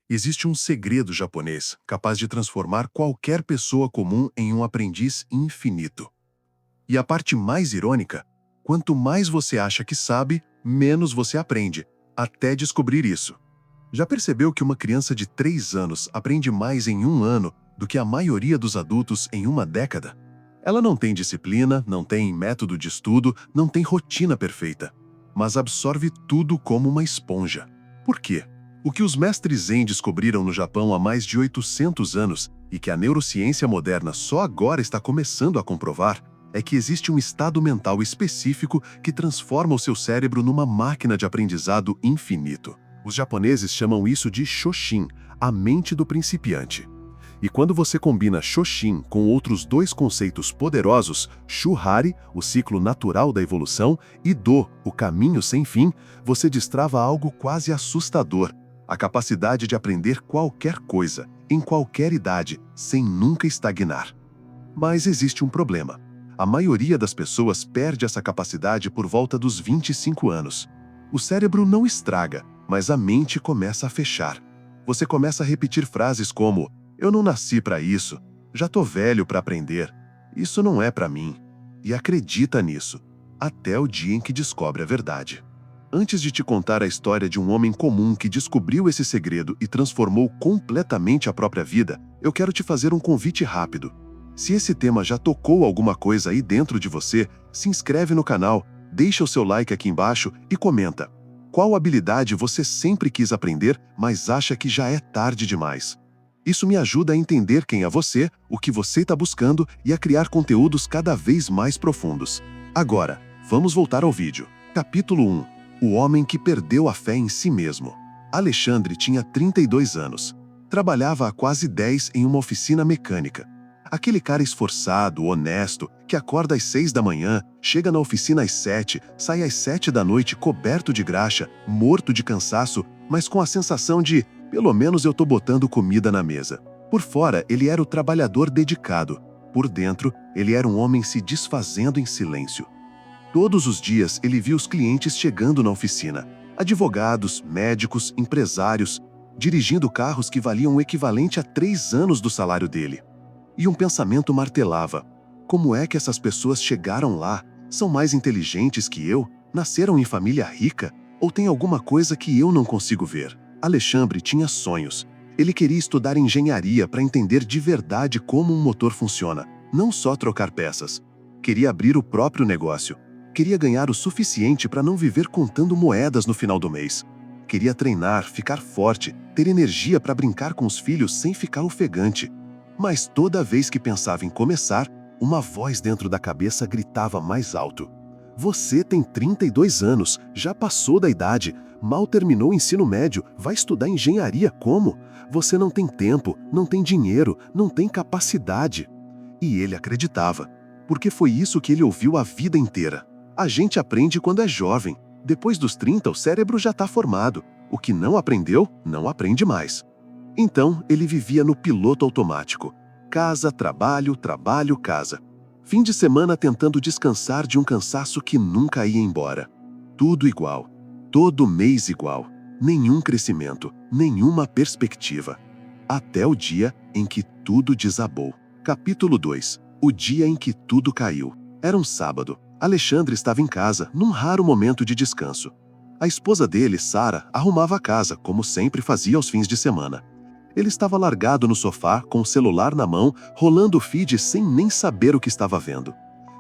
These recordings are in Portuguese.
Existe um segredo japonês capaz de transformar qualquer pessoa comum em um aprendiz infinito. E a parte mais irônica, quanto mais você acha que sabe, menos você aprende, até descobrir isso. Já percebeu que uma criança de 3 anos aprende mais em um ano do que a maioria dos adultos em uma década? Ela não tem disciplina, não tem método de estudo, não tem rotina perfeita, mas absorve tudo como uma esponja. Por quê? O que os mestres Zen descobriram no Japão há mais de 800 anos e que a neurociência moderna só agora está começando a comprovar é que existe um estado mental específico que transforma o seu cérebro numa máquina de aprendizado infinito. Os japoneses chamam isso de Shoshin, a mente do principiante. E quando você combina Shoshin com outros dois conceitos poderosos, Shuhari, o ciclo natural da evolução, e Do, o caminho sem fim, você destrava algo quase assustador: a capacidade de aprender qualquer coisa, em qualquer idade, sem nunca estagnar. Mas existe um problema. A maioria das pessoas perde essa capacidade por volta dos 25 anos. O cérebro não estraga, mas a mente começa a fechar. Você começa a repetir frases como: "Eu não nasci para isso", "Já tô velho para aprender", "Isso não é para mim", e acredita nisso, até o dia em que descobre a verdade. Antes de te contar a história de um homem comum que descobriu esse segredo e transformou completamente a própria vida, eu quero te fazer um convite rápido. Se esse tema já tocou alguma coisa aí dentro de você, se inscreve no canal, deixa o seu like aqui embaixo e comenta: qual habilidade você sempre quis aprender, mas acha que já é tarde demais? Isso me ajuda a entender quem é você, o que você está buscando e a criar conteúdos cada vez mais profundos. Agora, vamos voltar ao vídeo. Capítulo 1. O homem que perdeu a fé em si mesmo. Alexandre tinha 32 anos. Trabalhava há quase 10 em uma oficina mecânica. Aquele cara esforçado, honesto, que acorda às 6 da manhã, chega na oficina às 7, sai às 7 da noite coberto de graxa, morto de cansaço, mas com a sensação de: pelo menos eu tô botando comida na mesa. Por fora, ele era o trabalhador dedicado. Por dentro, ele era um homem se desfazendo em silêncio. Todos os dias, ele via os clientes chegando na oficina. Advogados, médicos, empresários, dirigindo carros que valiam o equivalente a 3 anos do salário dele. E um pensamento martelava: como é que essas pessoas chegaram lá? São mais inteligentes que eu? Nasceram em família rica? Ou tem alguma coisa que eu não consigo ver? Alexandre tinha sonhos. Ele queria estudar engenharia para entender de verdade como um motor funciona, não só trocar peças. Queria abrir o próprio negócio. Queria ganhar o suficiente para não viver contando moedas no final do mês. Queria treinar, ficar forte, ter energia para brincar com os filhos sem ficar ofegante. Mas toda vez que pensava em começar, uma voz dentro da cabeça gritava mais alto: "Você tem 32 anos, já passou da idade, mal terminou o ensino médio, vai estudar engenharia como? Você não tem tempo, não tem dinheiro, não tem capacidade." E ele acreditava, porque foi isso que ele ouviu a vida inteira. A gente aprende quando é jovem. Depois dos 30, o cérebro já está formado. O que não aprendeu, não aprende mais. Então, ele vivia no piloto automático. Casa, trabalho, trabalho, casa. Fim de semana tentando descansar de um cansaço que nunca ia embora. Tudo igual. Todo mês igual. Nenhum crescimento, nenhuma perspectiva. Até o dia em que tudo desabou. Capítulo 2. O dia em que tudo caiu. Era um sábado. Alexandre estava em casa, num raro momento de descanso. A esposa dele, Sara, arrumava a casa, como sempre fazia aos fins de semana. Ele estava largado no sofá, com o celular na mão, rolando o feed sem nem saber o que estava vendo.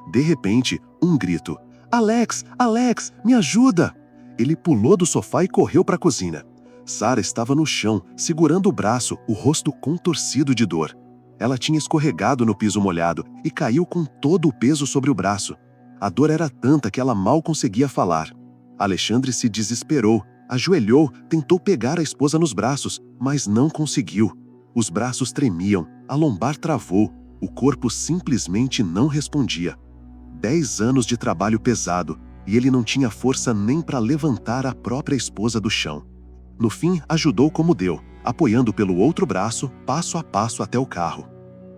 De repente, um grito: "Alex, Alex, me ajuda!" Ele pulou do sofá e correu para a cozinha. Sara estava no chão, segurando o braço, o rosto contorcido de dor. Ela tinha escorregado no piso molhado e caiu com todo o peso sobre o braço. A dor era tanta que ela mal conseguia falar. Alexandre se desesperou, ajoelhou, tentou pegar a esposa nos braços, mas não conseguiu. Os braços tremiam, a lombar travou, o corpo simplesmente não respondia. 10 anos de trabalho pesado, e ele não tinha força nem para levantar a própria esposa do chão. No fim, ajudou como deu, apoiando pelo outro braço, passo a passo até o carro.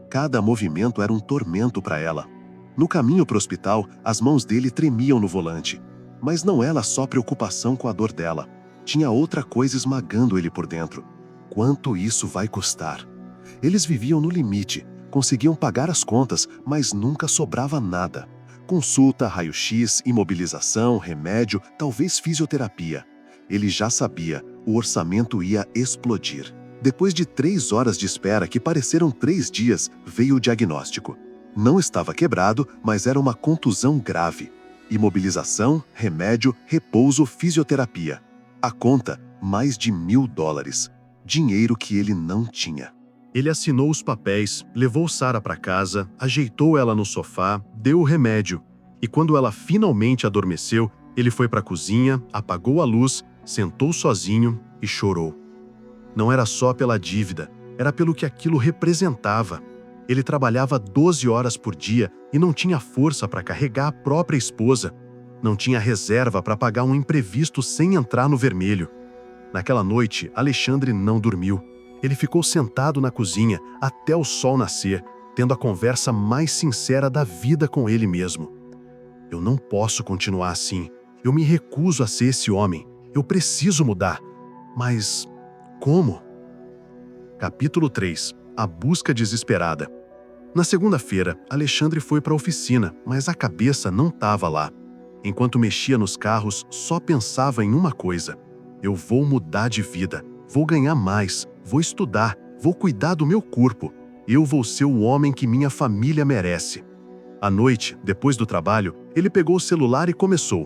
Cada movimento era um tormento para ela. No caminho para o hospital, as mãos dele tremiam no volante. Mas não era só preocupação com a dor dela. Tinha outra coisa esmagando ele por dentro. quanto isso vai custar. Eles viviam no limite, conseguiam pagar as contas, mas nunca sobrava nada. Consulta, raio-x, imobilização, remédio, talvez fisioterapia. Ele já sabia, o orçamento ia explodir. Depois de 3 horas de espera, que pareceram 3 dias, veio o diagnóstico. Não estava quebrado, mas era uma contusão grave. Imobilização, remédio, repouso, fisioterapia. A conta, mais de $1.000. Dinheiro que ele não tinha. Ele assinou os papéis, levou Sarah para casa, ajeitou ela no sofá, deu o remédio. E quando ela finalmente adormeceu, ele foi para a cozinha, apagou a luz, sentou sozinho e chorou. Não era só pela dívida, era pelo que aquilo representava. Ele trabalhava 12 horas por dia e não tinha força para carregar a própria esposa. Não tinha reserva para pagar um imprevisto sem entrar no vermelho. Naquela noite, Alexandre não dormiu. Ele ficou sentado na cozinha até o sol nascer, tendo a conversa mais sincera da vida com ele mesmo. Eu não posso continuar assim. Eu me recuso a ser esse homem. Eu preciso mudar. Mas como? Capítulo 3. A busca desesperada. Na segunda-feira, Alexandre foi para a oficina, mas a cabeça não estava lá. Enquanto mexia nos carros, só pensava em uma coisa: eu vou mudar de vida, vou ganhar mais, vou estudar, vou cuidar do meu corpo. Eu vou ser o homem que minha família merece. À noite, depois do trabalho, ele pegou o celular e começou.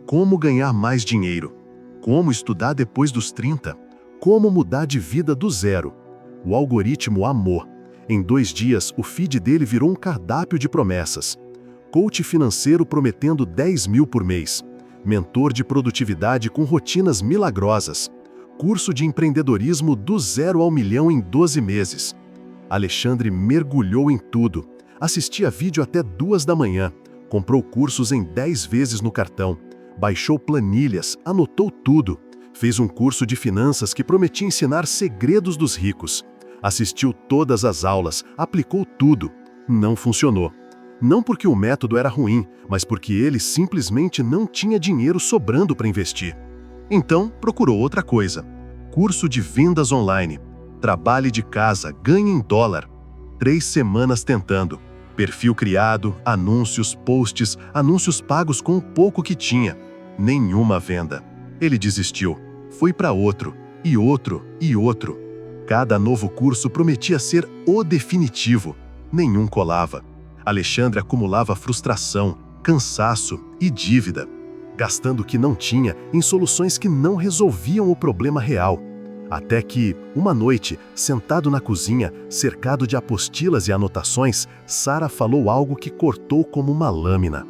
Como ganhar mais dinheiro? Como estudar depois dos 30? Como mudar de vida do zero? O algoritmo amou. Em 2 dias, o feed dele virou um cardápio de promessas. Coach financeiro prometendo 10 mil por mês. Mentor de produtividade com rotinas milagrosas. Curso de empreendedorismo do 0 ao milhão em 12 meses. Alexandre mergulhou em tudo. Assistia vídeo até 2 da manhã. Comprou cursos em 10 vezes no cartão. Baixou planilhas, anotou tudo. Fez um curso de finanças que prometia ensinar segredos dos ricos. Assistiu todas as aulas, aplicou tudo. Não funcionou. Não porque o método era ruim, mas porque ele simplesmente não tinha dinheiro sobrando para investir. Então, procurou outra coisa. Curso de vendas online. Trabalhe de casa, ganhe em dólar. 3 semanas tentando. Perfil criado, anúncios, posts, anúncios pagos com o pouco que tinha. Nenhuma venda. Ele desistiu. Foi para outro, e outro, e outro. Cada novo curso prometia ser o definitivo. Nenhum colava. Alexandre acumulava frustração, cansaço e dívida, gastando o que não tinha em soluções que não resolviam o problema real. Até que, uma noite, sentado na cozinha, cercado de apostilas e anotações, Sarah falou algo que cortou como uma lâmina.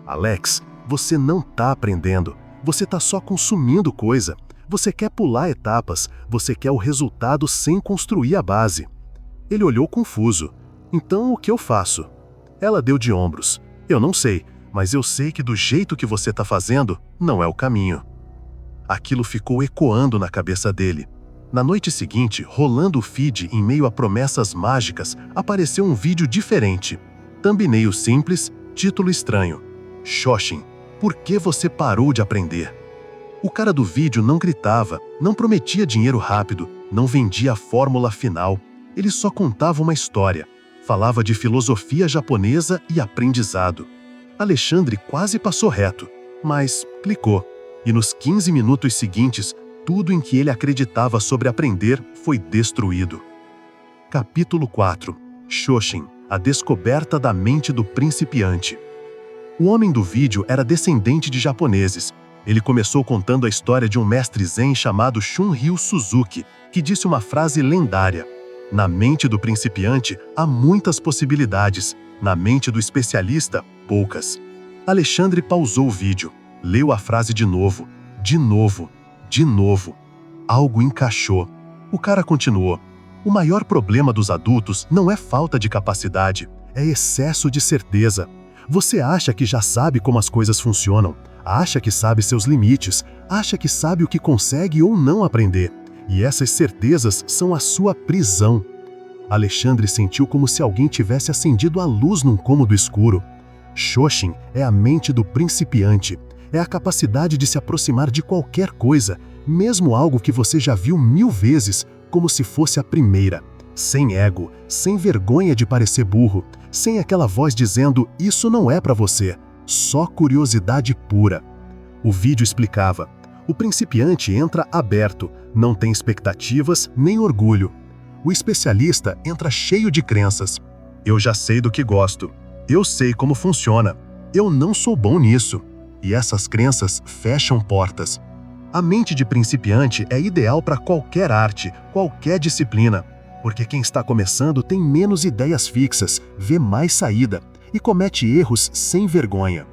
Alex, você não está aprendendo. Você está só consumindo coisa. Você quer pular etapas. Você quer o resultado sem construir a base. Ele olhou confuso. Então, o que eu faço? Ela deu de ombros. Eu não sei, mas eu sei que do jeito que você está fazendo, não é o caminho. Aquilo ficou ecoando na cabeça dele. Na noite seguinte, rolando o feed em meio a promessas mágicas, apareceu um vídeo diferente. Thumbnail simples, título estranho. Shoshin, por que você parou de aprender? O cara do vídeo não gritava, não prometia dinheiro rápido, não vendia a fórmula final. Ele só contava uma história. Falava de filosofia japonesa e aprendizado. Alexandre quase passou reto, mas clicou. E nos 15 minutos seguintes, tudo em que ele acreditava sobre aprender foi destruído. Capítulo 4. Shoshin, a descoberta da mente do principiante. O homem do vídeo era descendente de japoneses. Ele começou contando a história de um mestre zen chamado Shunryu Suzuki, que disse uma frase lendária. Na mente do principiante, há muitas possibilidades. Na mente do especialista, poucas. Alexandre pausou o vídeo, leu a frase de novo, de novo, de novo. Algo encaixou. O cara continuou. O maior problema dos adultos não é falta de capacidade, é excesso de certeza. Você acha que já sabe como as coisas funcionam, acha que sabe seus limites, acha que sabe o que consegue ou não aprender. E essas certezas são a sua prisão. Alexandre sentiu como se alguém tivesse acendido a luz num cômodo escuro. Shoshin é a mente do principiante. É a capacidade de se aproximar de qualquer coisa, mesmo algo que você já viu 1000 vezes, como se fosse a primeira, sem ego, sem vergonha de parecer burro, sem aquela voz dizendo "isso não é para você", só curiosidade pura. O vídeo explicava: o principiante entra aberto, não tem expectativas nem orgulho. O especialista entra cheio de crenças. Eu já sei do que gosto. Eu sei como funciona. Eu não sou bom nisso. E essas crenças fecham portas. A mente de principiante é ideal para qualquer arte, qualquer disciplina, porque quem está começando tem menos ideias fixas, vê mais saída e comete erros sem vergonha.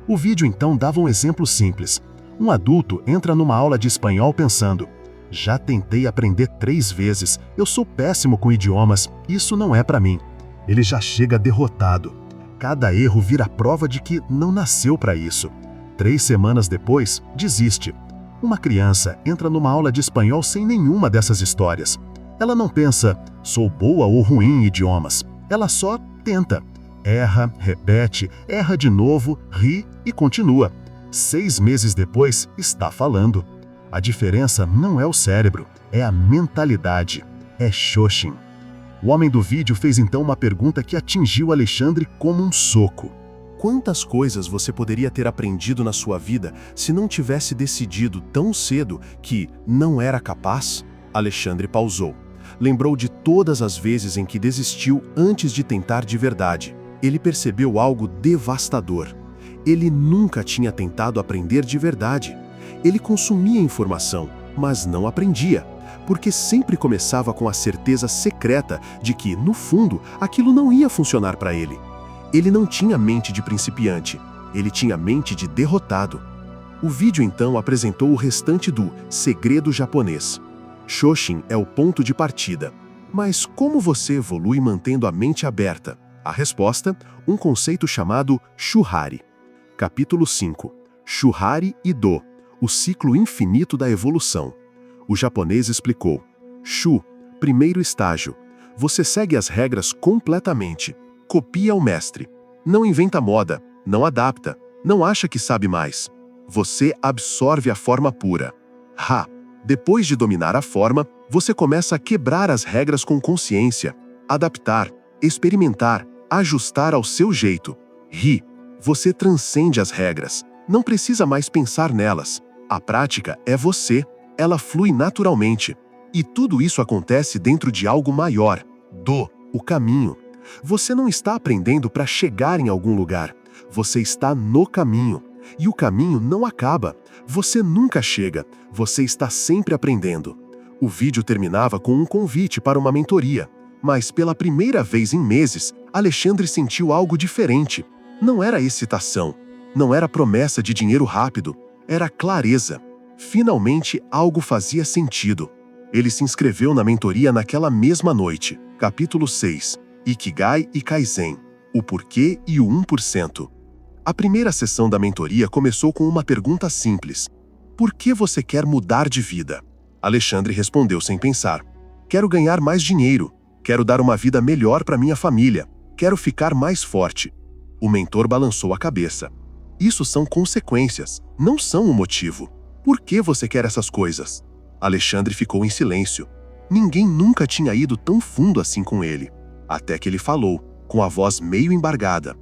O vídeo então dava um exemplo simples. Um adulto entra numa aula de espanhol pensando: já tentei aprender 3 vezes, eu sou péssimo com idiomas, isso não é para mim. Ele já chega derrotado. Cada erro vira prova de que não nasceu para isso. 3 semanas depois, desiste. Uma criança entra numa aula de espanhol sem nenhuma dessas histórias. Ela não pensa, sou boa ou ruim em idiomas. Ela só tenta. Erra, repete, erra de novo, ri e continua. 6 meses depois, está falando. A diferença não é o cérebro, é a mentalidade. É Shoshin. O homem do vídeo fez então uma pergunta que atingiu Alexandre como um soco. Quantas coisas você poderia ter aprendido na sua vida se não tivesse decidido tão cedo que não era capaz? Alexandre pausou. Lembrou de todas as vezes em que desistiu antes de tentar de verdade. Ele percebeu algo devastador. Ele nunca tinha tentado aprender de verdade. Ele consumia informação, mas não aprendia, porque sempre começava com a certeza secreta de que, no fundo, aquilo não ia funcionar para ele. Ele não tinha mente de principiante, ele tinha mente de derrotado. O vídeo então apresentou o restante do segredo japonês. Shoshin é o ponto de partida. Mas como você evolui mantendo a mente aberta? A resposta, um conceito chamado Shuhari. Capítulo 5. Shuhari e Do, o ciclo infinito da evolução. O japonês explicou: Shu, primeiro estágio. Você segue as regras completamente. Copia o mestre. Não inventa moda, não adapta, não acha que sabe mais. Você absorve a forma pura. Ha! Depois de dominar a forma, você começa a quebrar as regras com consciência, adaptar, experimentar, ajustar ao seu jeito. Ri! Você transcende as regras, não precisa mais pensar nelas. A prática é você, ela flui naturalmente. E tudo isso acontece dentro de algo maior. Do, o caminho. Você não está aprendendo para chegar em algum lugar. Você está no caminho. E o caminho não acaba. Você nunca chega. Você está sempre aprendendo. O vídeo terminava com um convite para uma mentoria. Mas pela primeira vez em meses, Alexandre sentiu algo diferente. Não era excitação. Não era promessa de dinheiro rápido. Era clareza. Finalmente algo fazia sentido. Ele se inscreveu na mentoria naquela mesma noite. Capítulo 6. Ikigai e Kaizen, o porquê e o 1%. A primeira sessão da mentoria começou com uma pergunta simples: por que você quer mudar de vida? Alexandre respondeu sem pensar: quero ganhar mais dinheiro, quero dar uma vida melhor para minha família, quero ficar mais forte. O mentor balançou a cabeça. Isso são consequências, não são o motivo. Por que você quer essas coisas? Alexandre ficou em silêncio. Ninguém nunca tinha ido tão fundo assim com ele. Até que ele falou, com a voz meio embargada: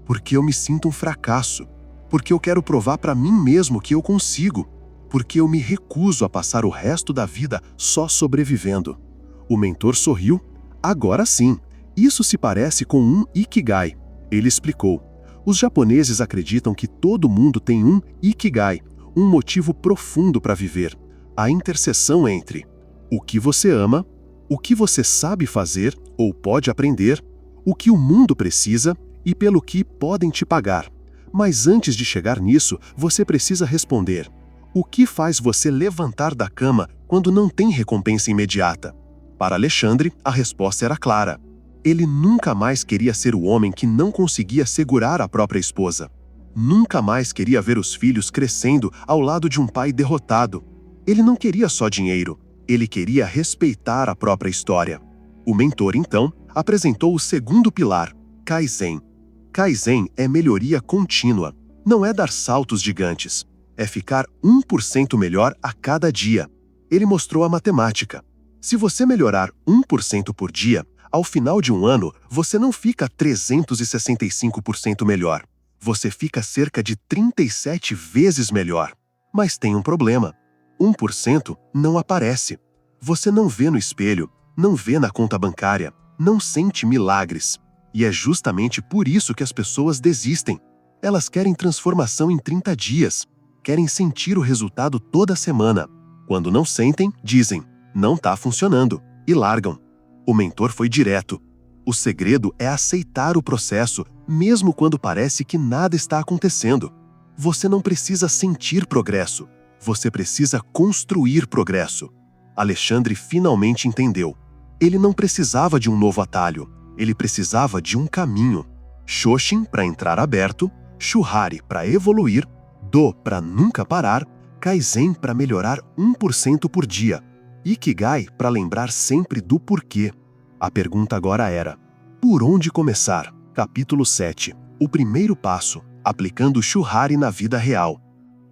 porque eu me sinto um fracasso, porque eu quero provar para mim mesmo que eu consigo, porque eu me recuso a passar o resto da vida só sobrevivendo. O mentor sorriu. Agora sim, isso se parece com um Ikigai. Ele explicou: os japoneses acreditam que todo mundo tem um Ikigai, um motivo profundo para viver, a interseção entre o que você ama, o que você sabe fazer ou pode aprender, o que o mundo precisa e pelo que podem te pagar. Mas antes de chegar nisso, você precisa responder: o que faz você levantar da cama quando não tem recompensa imediata? Para Alexandre, a resposta era clara. Ele nunca mais queria ser o homem que não conseguia segurar a própria esposa. Nunca mais queria ver os filhos crescendo ao lado de um pai derrotado. Ele não queria só dinheiro, ele queria respeitar a própria história. O mentor, então, apresentou o segundo pilar, Kaizen. Kaizen é melhoria contínua, não é dar saltos gigantes, é ficar 1% melhor a cada dia. Ele mostrou a matemática. Se você melhorar 1% por dia, ao final de um ano, você não fica 365% melhor. Você fica cerca de 37 vezes melhor. Mas tem um problema. 1% não aparece. Você não vê no espelho, não vê na conta bancária, não sente milagres. E é justamente por isso que as pessoas desistem. Elas querem transformação em 30 dias. Querem sentir o resultado toda semana. Quando não sentem, dizem, não está funcionando, e largam. O mentor foi direto. O segredo é aceitar o processo, mesmo quando parece que nada está acontecendo. Você não precisa sentir progresso. Você precisa construir progresso. Alexandre finalmente entendeu. Ele não precisava de um novo atalho. Ele precisava de um caminho. Shoshin para entrar aberto, Shuhari para evoluir, Do para nunca parar, Kaizen para melhorar 1% por dia, Ikigai para lembrar sempre do porquê. A pergunta agora era: por onde começar? Capítulo 7. O primeiro passo, aplicando Shuhari na vida real.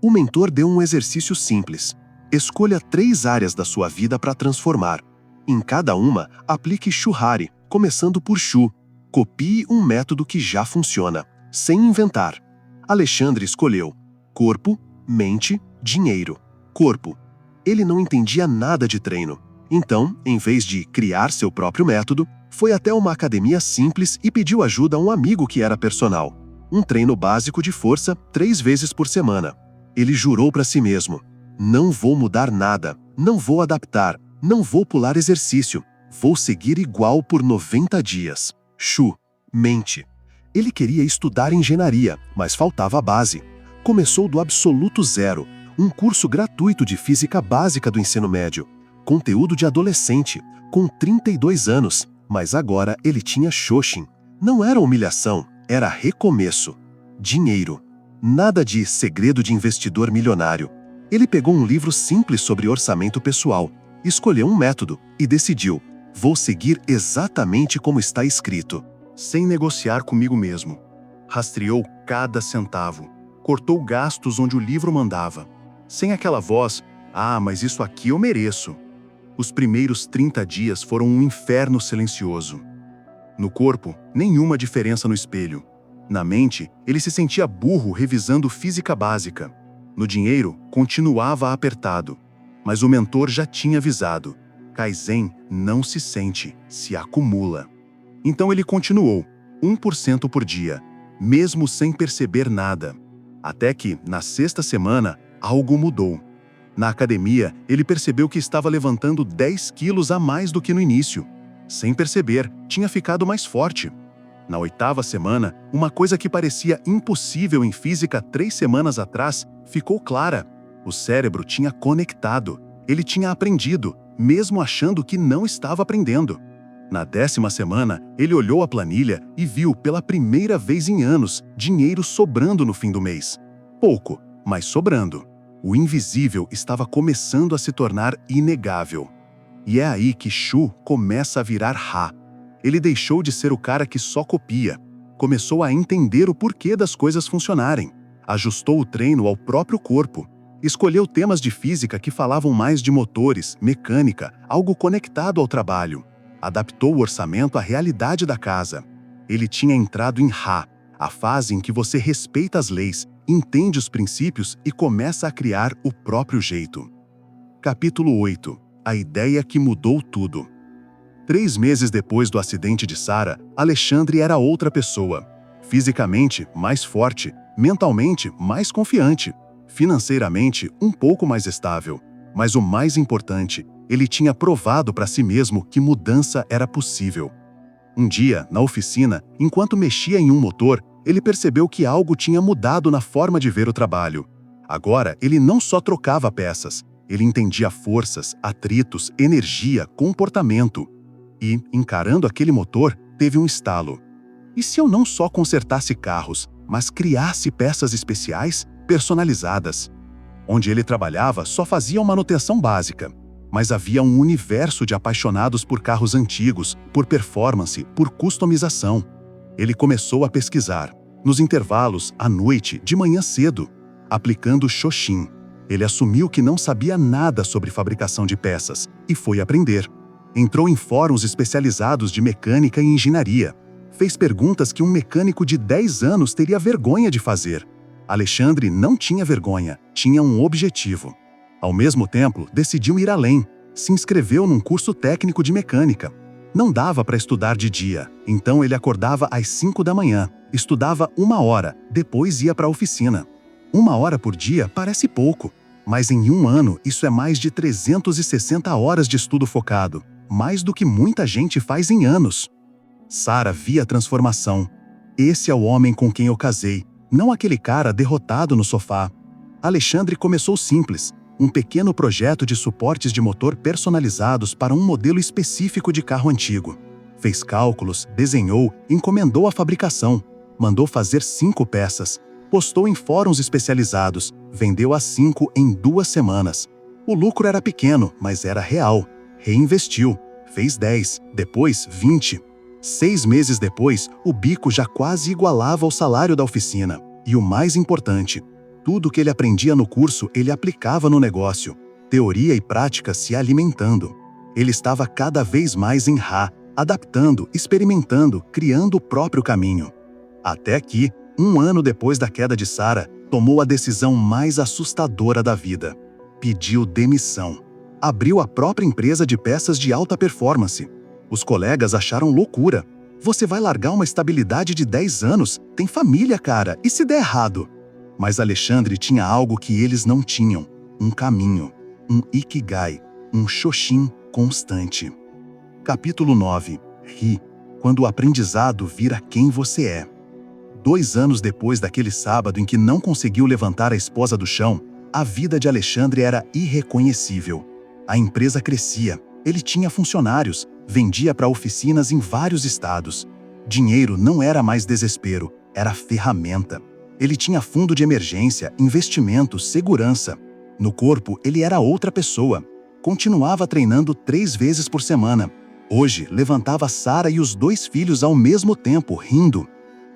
O mentor deu um exercício simples. Escolha 3 áreas da sua vida para transformar. Em cada uma, aplique Shuhari, começando por Shu. Copie um método que já funciona, sem inventar. Alexandre escolheu corpo, mente, dinheiro. Corpo. Ele não entendia nada de treino. Então, em vez de criar seu próprio método, foi até uma academia simples e pediu ajuda a um amigo que era personal. Um treino básico de força 3 vezes por semana. Ele jurou para si mesmo: não vou mudar nada, não vou adaptar, não vou pular exercício, vou seguir igual por 90 dias. Shu, mente. Ele queria estudar engenharia, mas faltava a base. Começou do absoluto zero, um curso gratuito de física básica do ensino médio. Conteúdo de adolescente, com 32 anos, mas agora ele tinha Shoshin. Não era humilhação, era recomeço. Dinheiro. Nada de segredo de investidor milionário. Ele pegou um livro simples sobre orçamento pessoal, escolheu um método e decidiu: vou seguir exatamente como está escrito. Sem negociar comigo mesmo. Rastreou cada centavo. Cortou gastos onde o livro mandava. Sem aquela voz: ah, mas isso aqui eu mereço. Os primeiros 30 dias foram um inferno silencioso. No corpo, nenhuma diferença no espelho. Na mente, ele se sentia burro revisando física básica. No dinheiro, continuava apertado. Mas o mentor já tinha avisado: Kaizen não se sente, se acumula. Então ele continuou, 1% por dia, mesmo sem perceber nada. Até que, na 6ª semana, algo mudou. Na academia, ele percebeu que estava levantando 10 quilos a mais do que no início. Sem perceber, tinha ficado mais forte. Na 8ª semana, uma coisa que parecia impossível em física 3 semanas atrás ficou clara. O cérebro tinha conectado. Ele tinha aprendido, mesmo achando que não estava aprendendo. Na 10ª semana, ele olhou a planilha e viu pela primeira vez em anos dinheiro sobrando no fim do mês. Pouco, mas sobrando. O invisível estava começando a se tornar inegável. E é aí que Shu começa a virar Ha. Ele deixou de ser o cara que só copia. Começou a entender o porquê das coisas funcionarem. Ajustou o treino ao próprio corpo. Escolheu temas de física que falavam mais de motores, mecânica, algo conectado ao trabalho. Adaptou o orçamento à realidade da casa. Ele tinha entrado em Ha, a fase em que você respeita as leis, entende os princípios e começa a criar o próprio jeito. Capítulo 8. A ideia que mudou tudo. 3 meses depois do acidente de Sarah, Alexandre era outra pessoa. Fisicamente, mais forte, mentalmente, mais confiante, financeiramente, um pouco mais estável. Mas o mais importante, ele tinha provado para si mesmo que mudança era possível. Um dia, na oficina, enquanto mexia em um motor, ele percebeu que algo tinha mudado na forma de ver o trabalho. Agora, ele não só trocava peças, ele entendia forças, atritos, energia, comportamento. E, encarando aquele motor, teve um estalo. E se eu não só consertasse carros, mas criasse peças especiais, personalizadas? Onde ele trabalhava só fazia uma manutenção básica, mas havia um universo de apaixonados por carros antigos, por performance, por customização. Ele começou a pesquisar, nos intervalos, à noite, de manhã cedo, aplicando Shoshin. Ele assumiu que não sabia nada sobre fabricação de peças e foi aprender. Entrou em fóruns especializados de mecânica e engenharia. Fez perguntas que um mecânico de 10 anos teria vergonha de fazer. Alexandre não tinha vergonha, tinha um objetivo. Ao mesmo tempo, decidiu ir além. Se inscreveu num curso técnico de mecânica. Não dava para estudar de dia, então ele acordava às 5 da manhã, estudava 1 hora, depois ia para a oficina. 1 hora por dia parece pouco, mas em um ano isso é mais de 360 horas de estudo focado, mais do que muita gente faz em anos. Sara via a transformação. Esse é o homem com quem eu casei, não aquele cara derrotado no sofá. Alexandre começou simples, um pequeno projeto de suportes de motor personalizados para um modelo específico de carro antigo. Fez cálculos, desenhou, encomendou a fabricação, mandou fazer 5 peças, postou em fóruns especializados, vendeu as 5 em 2 semanas. O lucro era pequeno, mas era real. Reinvestiu, fez 10, depois 20. 6 meses depois, o bico já quase igualava o salário da oficina. E o mais importante, tudo que ele aprendia no curso, ele aplicava no negócio. Teoria e prática se alimentando. Ele estava cada vez mais em Rá, adaptando, experimentando, criando o próprio caminho. Até que, 1 ano depois da queda de Sara, tomou a decisão mais assustadora da vida. Pediu demissão. Abriu a própria empresa de peças de alta performance. Os colegas acharam loucura. Você vai largar uma estabilidade de 10 anos? Tem família, cara, e se der errado? Mas Alexandre tinha algo que eles não tinham, um caminho, um Ikigai, um Shoshin constante. Capítulo 9. Ri, quando o aprendizado vira quem você é. 2 anos depois daquele sábado em que não conseguiu levantar a esposa do chão, a vida de Alexandre era irreconhecível. A empresa crescia, ele tinha funcionários, vendia para oficinas em vários estados. Dinheiro não era mais desespero, era ferramenta. Ele tinha fundo de emergência, investimentos, segurança. No corpo, ele era outra pessoa. Continuava treinando 3 vezes por semana. Hoje, levantava Sara e os 2 filhos ao mesmo tempo, rindo.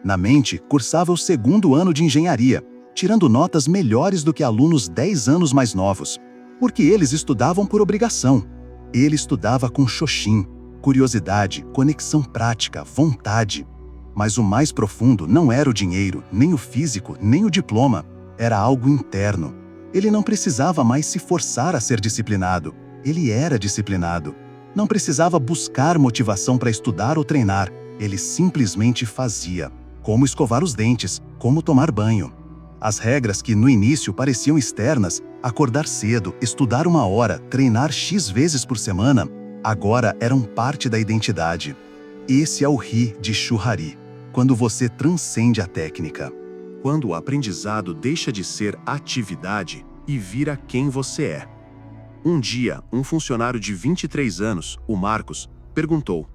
Na mente, cursava o 2º ano de engenharia, tirando notas melhores do que alunos 10 anos mais novos. Porque eles estudavam por obrigação. Ele estudava com Shoshin, curiosidade, conexão prática, vontade. Mas o mais profundo não era o dinheiro, nem o físico, nem o diploma. Era algo interno. Ele não precisava mais se forçar a ser disciplinado. Ele era disciplinado. Não precisava buscar motivação para estudar ou treinar. Ele simplesmente fazia. Como escovar os dentes, como tomar banho. As regras que no início pareciam externas, acordar cedo, estudar 1 hora, treinar X vezes por semana, agora eram parte da identidade. Esse é o Ri de Shuhari. Quando você transcende a técnica. Quando o aprendizado deixa de ser atividade e vira quem você é. Um dia, um funcionário de 23 anos, o Marcos, perguntou: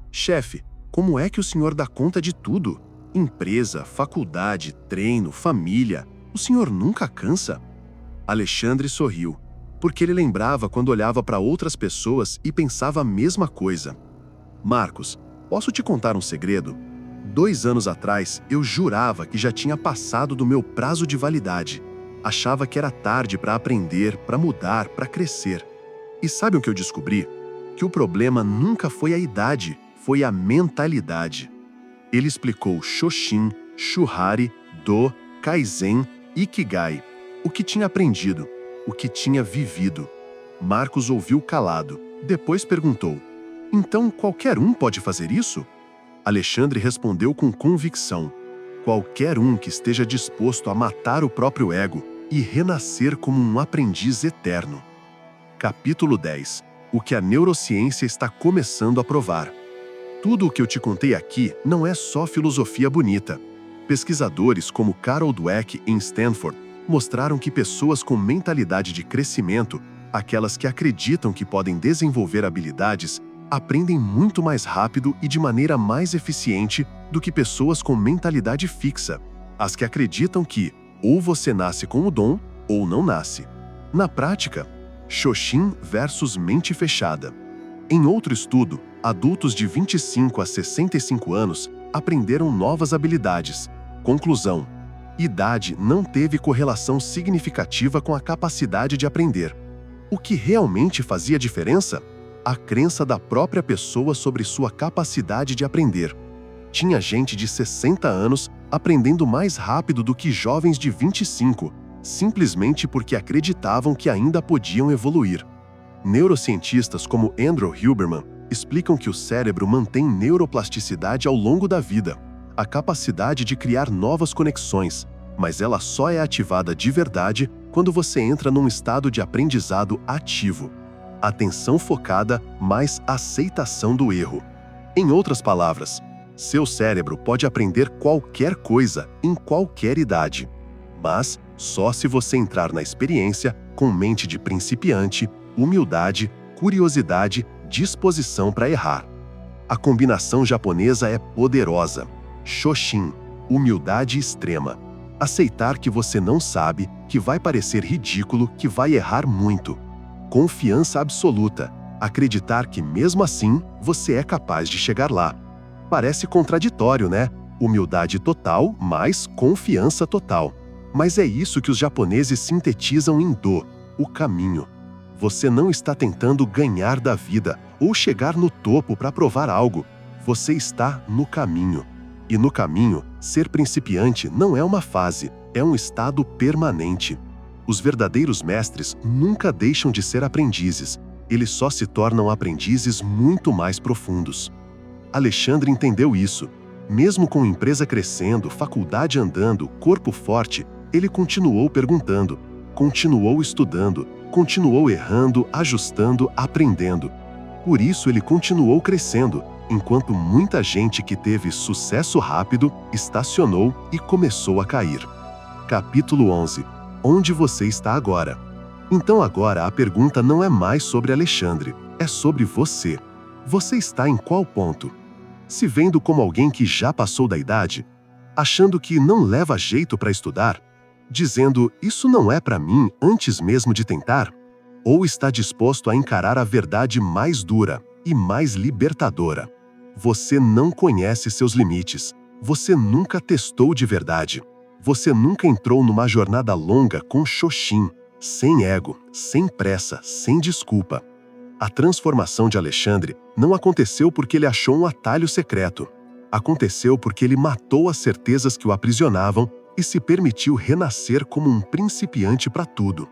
"Chefe, como é que o senhor dá conta de tudo? Empresa, faculdade, treino, família. O senhor nunca cansa?" Alexandre sorriu, porque ele lembrava quando olhava para outras pessoas e pensava a mesma coisa. "Marcos, posso te contar um segredo? 2 anos atrás, eu jurava que já tinha passado do meu prazo de validade. Achava que era tarde para aprender, para mudar, para crescer. E sabe o que eu descobri? Que o problema nunca foi a idade, foi a mentalidade." Ele explicou Shoshin, Shuhari, Do, Kaizen, Ikigai. O que tinha aprendido, o que tinha vivido. Marcos ouviu calado. Depois perguntou: "Então qualquer um pode fazer isso?" Alexandre respondeu com convicção: "Qualquer um que esteja disposto a matar o próprio ego e renascer como um aprendiz eterno." Capítulo 10. O que a neurociência está começando a provar. Tudo o que eu te contei aqui não é só filosofia bonita. Pesquisadores como Carol Dweck em Stanford mostraram que pessoas com mentalidade de crescimento, aquelas que acreditam que podem desenvolver habilidades, aprendem muito mais rápido e de maneira mais eficiente do que pessoas com mentalidade fixa, as que acreditam que ou você nasce com o dom ou não nasce. Na prática, Shoshin versus mente fechada. Em outro estudo, adultos de 25 a 65 anos aprenderam novas habilidades. Conclusão: idade não teve correlação significativa com a capacidade de aprender. O que realmente fazia diferença? a crença da própria pessoa sobre sua capacidade de aprender. Tinha gente de 60 anos aprendendo mais rápido do que jovens de 25, simplesmente porque acreditavam que ainda podiam evoluir. Neurocientistas como Andrew Huberman explicam que o cérebro mantém neuroplasticidade ao longo da vida, a capacidade de criar novas conexões, mas ela só é ativada de verdade quando você entra num estado de aprendizado ativo. Atenção focada, mais aceitação do erro. Em outras palavras, seu cérebro pode aprender qualquer coisa em qualquer idade, mas só se você entrar na experiência com mente de principiante, humildade, curiosidade, disposição para errar. A combinação japonesa é poderosa. Shoshin, humildade extrema. Aceitar que você não sabe, que vai parecer ridículo, que vai errar muito. Confiança absoluta. Acreditar que mesmo assim, você é capaz de chegar lá. Parece contraditório, né? Humildade total mais confiança total. Mas é isso que os japoneses sintetizam em Do, o caminho. Você não está tentando ganhar da vida ou chegar no topo para provar algo. Você está no caminho. E no caminho, ser principiante não é uma fase, é um estado permanente. Os verdadeiros mestres nunca deixam de ser aprendizes. Eles só se tornam aprendizes muito mais profundos. Alexandre entendeu isso. Mesmo com empresa crescendo, faculdade andando, corpo forte, ele continuou perguntando, continuou estudando, continuou errando, ajustando, aprendendo. Por isso ele continuou crescendo, enquanto muita gente que teve sucesso rápido estacionou e começou a cair. Capítulo 11. Onde você está agora? Então agora a pergunta não é mais sobre Alexandre, é sobre você. Você está em qual ponto? Se vendo como alguém que já passou da idade, achando que não leva jeito para estudar, dizendo isso não é para mim antes mesmo de tentar? Ou está disposto a encarar a verdade mais dura e mais libertadora? Você não conhece seus limites. Você nunca testou de verdade. Você nunca entrou numa jornada longa com Shoshin, sem ego, sem pressa, sem desculpa. A transformação de Alexandre não aconteceu porque ele achou um atalho secreto. Aconteceu porque ele matou as certezas que o aprisionavam e se permitiu renascer como um principiante para tudo.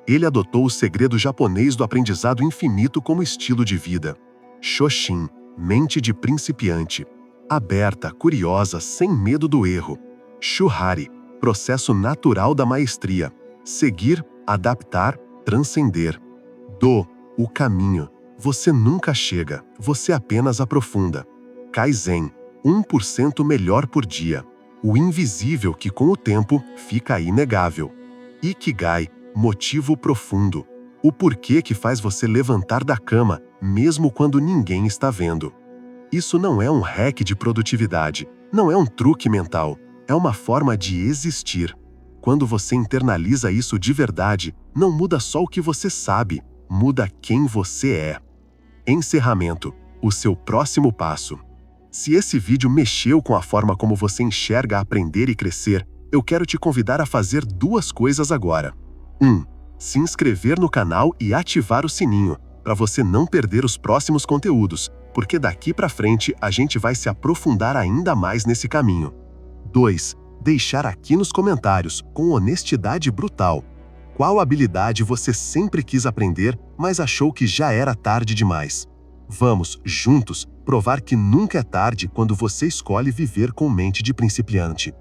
Ele adotou o segredo japonês do aprendizado infinito como estilo de vida. Shoshin, mente de principiante. Aberta, curiosa, sem medo do erro. Shuhari, processo natural da maestria. Seguir, adaptar, transcender. Do, o caminho. Você nunca chega, você apenas aprofunda. Kaizen, 1% melhor por dia. O invisível que com o tempo fica inegável. Ikigai, motivo profundo. O porquê que faz você levantar da cama, mesmo quando ninguém está vendo. Isso não é um hack de produtividade, não é um truque mental, é uma forma de existir. Quando você internaliza isso de verdade, não muda só o que você sabe, muda quem você é. Encerramento, o seu próximo passo. Se esse vídeo mexeu com a forma como você enxerga aprender e crescer, eu quero te convidar a fazer duas coisas agora. 1. Se inscrever no canal e ativar o sininho, para você não perder os próximos conteúdos, porque daqui para frente a gente vai se aprofundar ainda mais nesse caminho. 2. Deixar aqui nos comentários, com honestidade brutal, qual habilidade você sempre quis aprender, mas achou que já era tarde demais. Vamos, juntos, provar que nunca é tarde quando você escolhe viver com mente de principiante.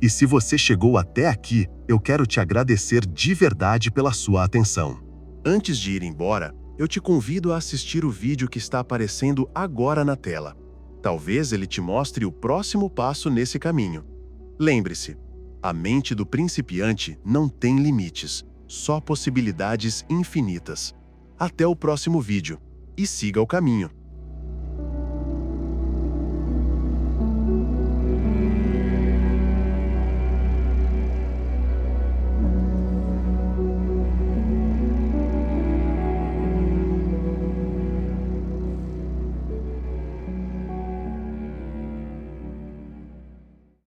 E se você chegou até aqui, eu quero te agradecer de verdade pela sua atenção. Antes de ir embora, eu te convido a assistir o vídeo que está aparecendo agora na tela. Talvez ele te mostre o próximo passo nesse caminho. Lembre-se, a mente do principiante não tem limites, só possibilidades infinitas. Até o próximo vídeo e siga o caminho.